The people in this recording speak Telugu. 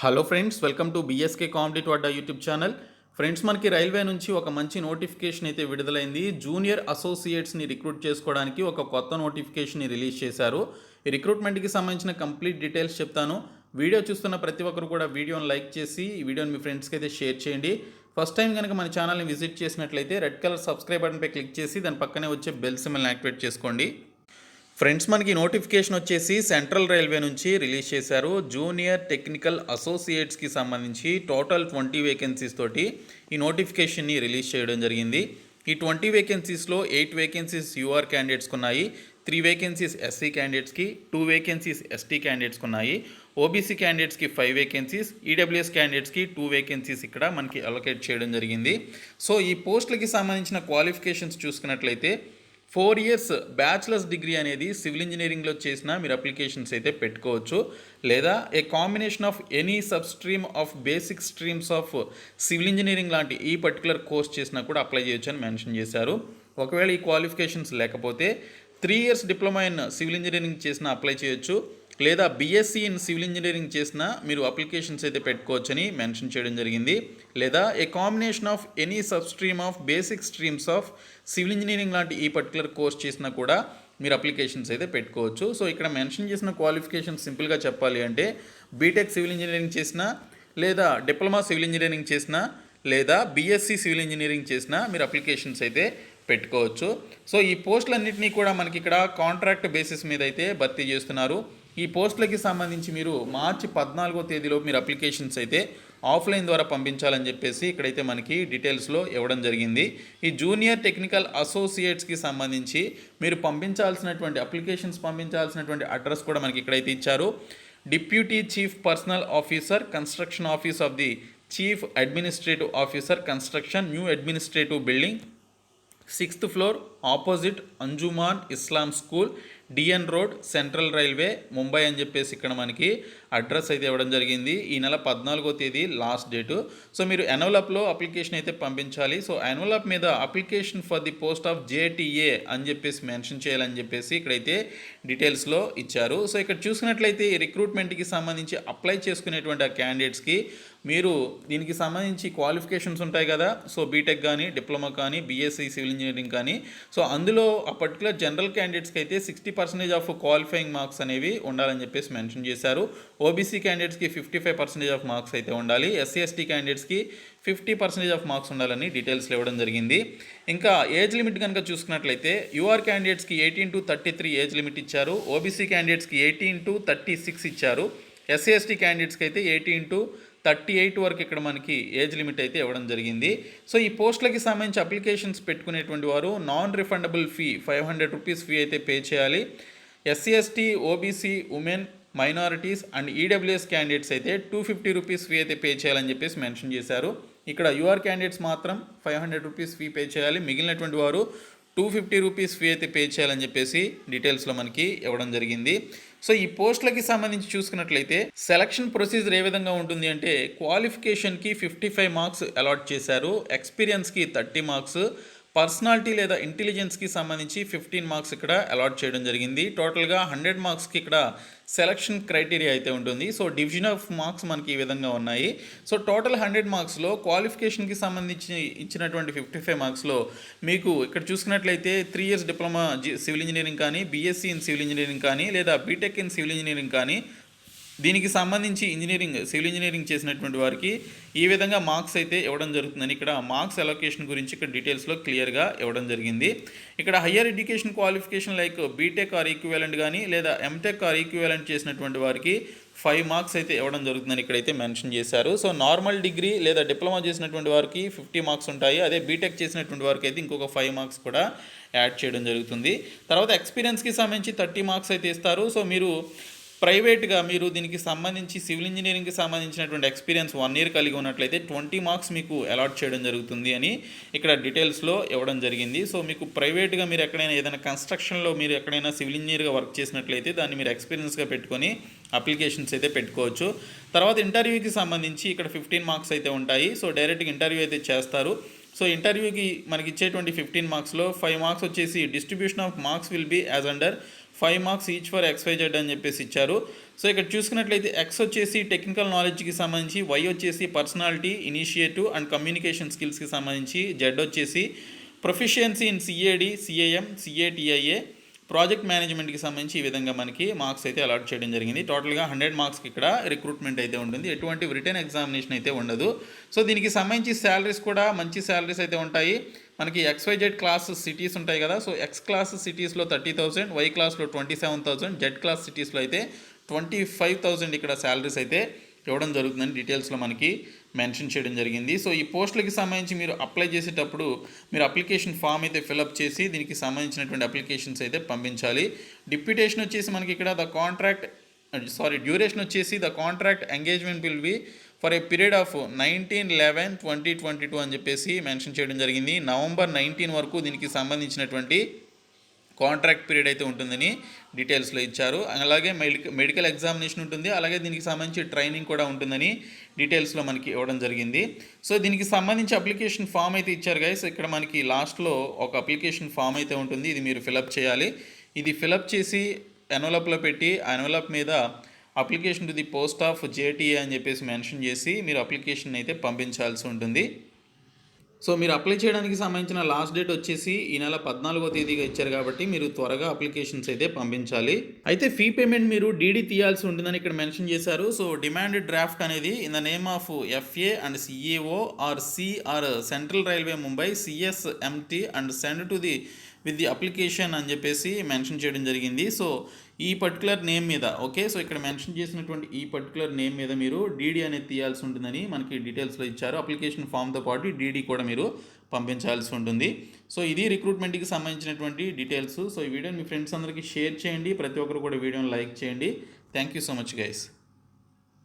Hello friends, welcome to BSK competitive Adda YouTube channel. Friends, మనకి రైల్వే నుంచి ఒక మంచి నోటిఫికేషన్ అయితే విడుదలైంది. జూనియర్ అసోసియేట్స్ని రిక్రూట్ చేసుకోవడానికి ఒక కొత్త నోటిఫికేషన్ని రిలీజ్ చేశారు. ఈ రిక్రూట్మెంట్కి సంబంధించిన కంప్లీట్ డీటెయిల్స్ చెప్తాను. వీడియో చూస్తున్న ప్రతి ఒక్కరు కూడా వీడియోని లైక్ చేసి ఈ వీడియోని మీ ఫ్రెండ్స్కి అయితే షేర్ చేయండి. ఫస్ట్ టైం కనుక మన ఛానల్ని విజిట్ చేసినట్లయితే రెడ్ కలర్ సబ్స్క్రైబ్ బటన్పై క్లిక్ చేసి దాని పక్కనే వచ్చే బెల్ సింబల్ని యాక్టివేట్ చేసుకోండి. ఫ్రెండ్స్, మనకి నోటిఫికేషన్ వచ్చేసి సెంట్రల్ రైల్వే నుంచి రిలీజ్ చేశారు. జూనియర్ టెక్నికల్ అసోసియేట్స్కి సంబంధించి టోటల్ 20 వేకెన్సీస్ తోటి ఈ నోటిఫికేషన్ని రిలీజ్ చేయడం జరిగింది. ఈ 20 వేకెన్సీస్లో 8 వేకెన్సీస్ యూఆర్ క్యాండిడేట్స్కి ఉన్నాయి, 3 వేకెన్సీస్ ఎస్సీ క్యాండిడేట్స్కి, 2 వేకెన్సీస్ ఎస్టీ క్యాండిడేట్స్కి ఉన్నాయి, ఓబీసీ క్యాండిడేట్స్కి 5 వేకెన్సీస్, ఈడబ్ల్యూఎస్ క్యాండిడేట్స్కి 2 వేకెన్సీస్ ఇక్కడ మనకి అలొకేట్ చేయడం జరిగింది. సో ఈ పోస్టులకి సంబంధించిన క్వాలిఫికేషన్స్ చూసుకున్నట్లయితే 4 years బ్యాచిలర్స్ డిగ్రీ అనేది సివిల్ ఇంజనీరింగ్లో చేసినా మీరు అప్లికేషన్స్ అయితే పెట్టుకోవచ్చు, లేదా a combination of any sub stream of basic streams of civil engineering లాంటి ఈ పర్టికులర్ కోర్స్ చేసినా కూడా అప్లై చేయొచ్చు అని మెన్షన్ చేశారు. ఒకవేళ ఈ క్వాలిఫికేషన్స్ లేకపోతే 3 years diploma in civil engineering చేసినా అప్లై చేయొచ్చు, లేదా బీఎస్సీ ఇన్ సివిల్ ఇంజనీరింగ్ చేసినా మీరు అప్లికేషన్స్ అయితే పెట్టుకోవచ్చని మెన్షన్ చేయడం జరిగింది. లేదా a combination of any sub stream of basic streams of civil engineering లాంటి ఈ పర్టికులర్ కోర్స్ చేసినా కూడా మీరు అప్లికేషన్స్ అయితే పెట్టుకోవచ్చు. సో ఇక్కడ మెన్షన్ చేసిన క్వాలిఫికేషన్ సింపుల్గా చెప్పాలి అంటే బీటెక్ సివిల్ ఇంజనీరింగ్ చేసినా, లేదా డిప్లొమా సివిల్ ఇంజనీరింగ్ చేసినా, లేదా బీఎస్సీ సివిల్ ఇంజనీరింగ్ చేసినా మీరు అప్లికేషన్స్ అయితే పెట్టుకోవచ్చు. సో ఈ పోస్టులన్నింటినీ కూడా మనకి ఇక్కడ కాంట్రాక్ట్ బేసిస్ మీద అయితే భర్తీ చేస్తున్నారు. ఈ పోస్టులకి సంబంధించి మీరు మార్చి 14వ తేదీలో మీరు అప్లికేషన్స్ అయితే ఆఫ్లైన్ ద్వారా పంపించాలని చెప్పేసి ఇక్కడైతే మనకి డీటెయిల్స్లో ఇవ్వడం జరిగింది. ఈ జూనియర్ టెక్నికల్ అసోసియేట్స్కి సంబంధించి మీరు పంపించాల్సినటువంటి అప్లికేషన్స్ పంపించాల్సినటువంటి అడ్రస్ కూడా మనకి ఇక్కడైతే ఇచ్చారు. Deputy chief personnel officer, construction office of the chief administrative officer, construction, new administrative building, 6th floor, opposite Anjuman Islam school, DN road, central railway, Mumbai అని చెప్పేసి ఇక్కడ మనకి అడ్రస్ అయితే ఇవ్వడం జరిగింది. ఈ నెల 14వ తేదీ లాస్ట్ డేటు. సో మీరు ఎన్వలప్లో అప్లికేషన్ అయితే పంపించాలి. సో ఎన్వలప్ మీద application for the post of JTA అని చెప్పేసి మెన్షన్ చేయాలని చెప్పేసి ఇక్కడైతే డీటెయిల్స్లో ఇచ్చారు. సో ఇక్కడ చూసినట్లయితే ఈ రిక్రూట్మెంట్కి సంబంధించి అప్లై చేసుకునేటువంటి ఆ క్యాండిడేట్స్కి మీరు దీనికి సంబంధించి క్వాలిఫికేషన్స్ ఉంటాయి కదా. సో బీటెక్ కానీ, డిప్లొమా కానీ, బీఎస్సీ సివిల్ ఇంజనీరింగ్ కానీ, సో అందులో ఆ పర్టికులర్ జనరల్ క్యాండిడేట్స్కి అయితే 60% ఆఫ్ క్వాలిఫైయింగ్ మార్క్స్ అనేవి ఉండాలని చెప్పేసి మెన్షన్ చేశారు. ఓబీసీ క్యాండిడేట్స్కి 55% ఆఫ్ మార్క్స్ అయితే ఉండాలి, ఎస్సీ ఎస్టీ క్యాండిడేట్స్కి 50% ఆఫ్ మార్క్స్ ఉండాలని డీటెయిల్స్లో ఇవ్వడం జరిగింది. ఇంకా ఏజ్ లిమిట్ కనుక చూసుకున్నట్లయితే యూఆర్ క్యాండిడేట్స్కి 18 to 33 ఏజ్ లిమిట్ ఇచ్చారు, ఓబీసీ క్యాండిడేట్స్కి 18 to 36 ఇచ్చారు, ఎస్సీ ఎస్టీ క్యాండిడేట్స్కి అయితే 18 to 38 వరకు ఇక్కడ మనకి ఏజ్ లిమిట్ అయితే ఇవ్వడం జరిగింది. సో ఈ పోస్టులకి సంబంధించి అప్లికేషన్స్ పెట్టుకునేటువంటి వారు non refundable fee 500 rupees fee అయితే పే చేయాలి. SC ST, OBC, women, minorities and EWS candidates అయితే 250 రూపీస్ ఫీ అయితే పే చేయాలని చెప్పేసి మెన్షన్ చేశారు. ఇక్కడ యూఆర్ క్యాండిడేట్స్ మాత్రం 500 రూపీస్ ఫీ పే చేయాలి, మిగిలినటువంటి వారు 250 రూపీస్ ఫీ అయితే పే చేయాలని చెప్పేసి డీటెయిల్స్లో మనకి ఇవ్వడం జరిగింది. సో ఈ పోస్టులకి సంబంధించి చూసుకున్నట్లయితే సెలక్షన్ ప్రొసీజర్ ఏ విధంగా ఉంటుంది అంటే క్వాలిఫికేషన్కి 55 మార్క్స్ అలాట్ చేశారు, ఎక్స్పీరియన్స్కి 30 మార్క్స్, పర్సనాలిటీ లేదా ఇంటెలిజెన్స్కి సంబంధించి 15 మార్క్స్ ఇక్కడ అలాట్ చేయడం జరిగింది. టోటల్గా 100 మార్క్స్కి ఇక్కడ సెలక్షన్ క్రైటీరియా అయితే ఉంటుంది. సో డివిజన్ ఆఫ్ మార్క్స్ మనకి ఈ విధంగా ఉన్నాయి. సో టోటల్ 100 మార్క్స్లో క్వాలిఫికేషన్కి సంబంధించి ఇచ్చినటువంటి 55 మార్క్స్లో మీకు ఇక్కడ చూసుకున్నట్లయితే 3 years డిప్లొమా సివిల్ ఇంజనీరింగ్ కానీ, బీఎస్సీ ఇన్ సివిల్ ఇంజనీరింగ్ కానీ, లేదా బీటెక్ ఇన్ సివిల్ ఇంజనీరింగ్ కానీ, దీనికి సంబంధించి సివిల్ ఇంజనీరింగ్ చేసినటువంటి వారికి ఈ విధంగా మార్క్స్ అయితే ఇవ్వడం జరుగుతుందని ఇక్కడ మార్క్స్ అలొకేషన్ గురించి ఇక్కడ డీటెయిల్స్లో క్లియర్గా ఇవ్వడం జరిగింది. ఇక్కడ higher education qualification like BTech or equivalent కానీ, లేదా ఎంటెక్ ఆర్ ఈక్వివలెంట్ చేసినటువంటి వారికి 5 మార్క్స్ అయితే ఇవ్వడం జరుగుతుందని ఇక్కడైతే మెన్షన్ చేశారు. సో నార్మల్ డిగ్రీ లేదా డిప్లొమా చేసినటువంటి వారికి 50 మార్క్స్ ఉంటాయి, అదే బీటెక్ చేసినటువంటి వారికి అయితే ఇంకొక 5 మార్క్స్ కూడా యాడ్ చేయడం జరుగుతుంది. తర్వాత ఎక్స్పీరియన్స్కి సంబంధించి 30 మార్క్స్ అయితే ఇస్తారు. సో మీరు ప్రైవేట్గా మీరు దీనికి సంబంధించి సివిల్ ఇంజనీరింగ్కి సంబంధించినటువంటి ఎక్స్పీరియన్స్ 1 year కలిగి ఉన్నట్లయితే 20 మార్క్స్ మీకు అలాట్ చేయడం జరుగుతుంది అని ఇక్కడ డీటెయిల్స్లో ఇవ్వడం జరిగింది. సో మీకు ప్రైవేట్గా మీరు ఎక్కడైనా ఏదైనా కన్స్ట్రక్షన్లో మీరు ఎక్కడైనా సివిల్ ఇంజనీర్గా వర్క్ చేసినట్లయితే దాన్ని మీరు ఎక్స్పీరియన్స్గా పెట్టుకొని అప్లికేషన్స్ అయితే పెట్టుకోవచ్చు. తర్వాత ఇంటర్వ్యూకి సంబంధించి ఇక్కడ 15 మార్క్స్ అయితే ఉంటాయి. సో డైరెక్ట్గా ఇంటర్వ్యూ అయితే చేస్తారు. సో ఇంటర్వ్యూకి మనకి ఇచ్చేటువంటి 15 మార్క్స్లో 5 మార్క్స్ వచ్చేసి distribution of marks will be as under 5 marks each for XYZ అని చెప్పేసి ఇచ్చారు. సో ఇక్కడ చూసుకున్నట్లయితే ఎక్స్ వచ్చేసి టెక్నికల్ నాలెడ్జ్కి సంబంధించి, వై వచ్చేసి పర్సనాలిటీ, ఇనిషియేటివ్ అండ్ కమ్యూనికేషన్ స్కిల్స్కి సంబంధించి, జెడ్ వచ్చేసి proficiency in CAD, CAM, CATIA, project మేనేజ్మెంట్కి సంబంధించి ఈ విధంగా మనకి మార్క్స్ అయితే అలాట్ చేయడం జరిగింది. టోటల్గా 100 మార్క్స్కి ఇక్కడ రిక్రూట్మెంట్ అయితే ఉంటుంది. ఎటువంటి రిటర్న్ ఎగ్జామినేషన్ అయితే ఉండదు. సో దీనికి సంబంధించి శాలరీస్ కూడా మంచి శాలరీస్ అయితే ఉంటాయి. మనకి XYZ క్లాస్ సిటీస్ ఉంటాయి కదా, సో X క్లాస్ సిటీస్లో 30,000, Y క్లాస్లో 27,000, Z క్లాస్ సిటీస్లో అయితే 25,000 ఇక్కడ శాలరీస్ అయితే ఇవ్వడం జరుగుతుందని డీటెయిల్స్లో మనకి మెన్షన్ చేయడం జరిగింది. సో ఈ పోస్టులకి సంబంధించి మీరు అప్లై చేసేటప్పుడు మీరు అప్లికేషన్ ఫామ్ అయితే ఫిలప్ చేసి దీనికి సంబంధించినటువంటి అప్లికేషన్స్ అయితే పంపించాలి. డిప్యూటేషన్ వచ్చేసి మనకి ఇక్కడ డ్యూరేషన్ వచ్చేసి the contract engagement will be for a period of 19/11/2022 అని చెప్పేసి మెన్షన్ చేయడం జరిగింది. November 19 వరకు దీనికి సంబంధించినటువంటి కాంట్రాక్ట్ పీరియడ్ అయితే ఉంటుందని డీటెయిల్స్లో ఇచ్చారు. అలాగే మెడికల్ ఎగ్జామినేషన్ ఉంటుంది, అలాగే దీనికి సంబంధించి ట్రైనింగ్ కూడా ఉంటుందని డీటెయిల్స్లో మనకి ఇవ్వడం జరిగింది. సో దీనికి సంబంధించి అప్లికేషన్ ఫామ్ అయితే ఇచ్చారు గైస్. ఇక్కడ మనకి లాస్ట్లో ఒక అప్లికేషన్ ఫామ్ అయితే ఉంటుంది, ఇది మీరు ఫిలప్ చేయాలి. ఇది ఫిలప్ చేసి ఎన్వలప్లో పెట్టి ఆ ఎన్వలప్ మీద application to the post of JTA అని చెప్పేసి మెన్షన్ చేసి మీరు అప్లికేషన్ అయితే పంపించాల్సి ఉంటుంది. సో మీరు అప్లై చేయడానికి సంబంధించిన లాస్ట్ డేట్ వచ్చేసి ఈ నెల 14వ తేదీగా ఇచ్చారు కాబట్టి మీరు త్వరగా అప్లికేషన్స్ అయితే పంపించాలి. అయితే ఫీ పేమెంట్ మీరు DD తీయాల్సి ఉంటుందని ఇక్కడ మెన్షన్ చేశారు. సో డిమాండ్ డ్రాఫ్ట్ అనేది in the name of FA and CAO or C or central railway Mumbai CSMT and send to the with the application అని చెప్పేసి మెన్షన్ చేయడం జరిగింది. సో ఈ పర్టికులర్ నేమ్ మీద ఓకే, సో ఇక్కడ మెన్షన్ చేసినటువంటి ఈ పర్టికులర్ నేమ్ మీద మీరు DD అనేది తీయాల్సి ఉంటుందని మనకి డీటెయిల్స్లో ఇచ్చారు. అప్లికేషన్ ఫామ్తో పాటు DD కూడా మీరు పంపించాల్సి ఉంటుంది. సో ఇది రిక్రూట్మెంట్కి సంబంధించినటువంటి డీటెయిల్స్. సో ఈ వీడియోని మీ ఫ్రెండ్స్ అందరికీ షేర్ చేయండి, ప్రతి ఒక్కరు కూడా వీడియోని లైక్ చేయండి. Thank you so much guys.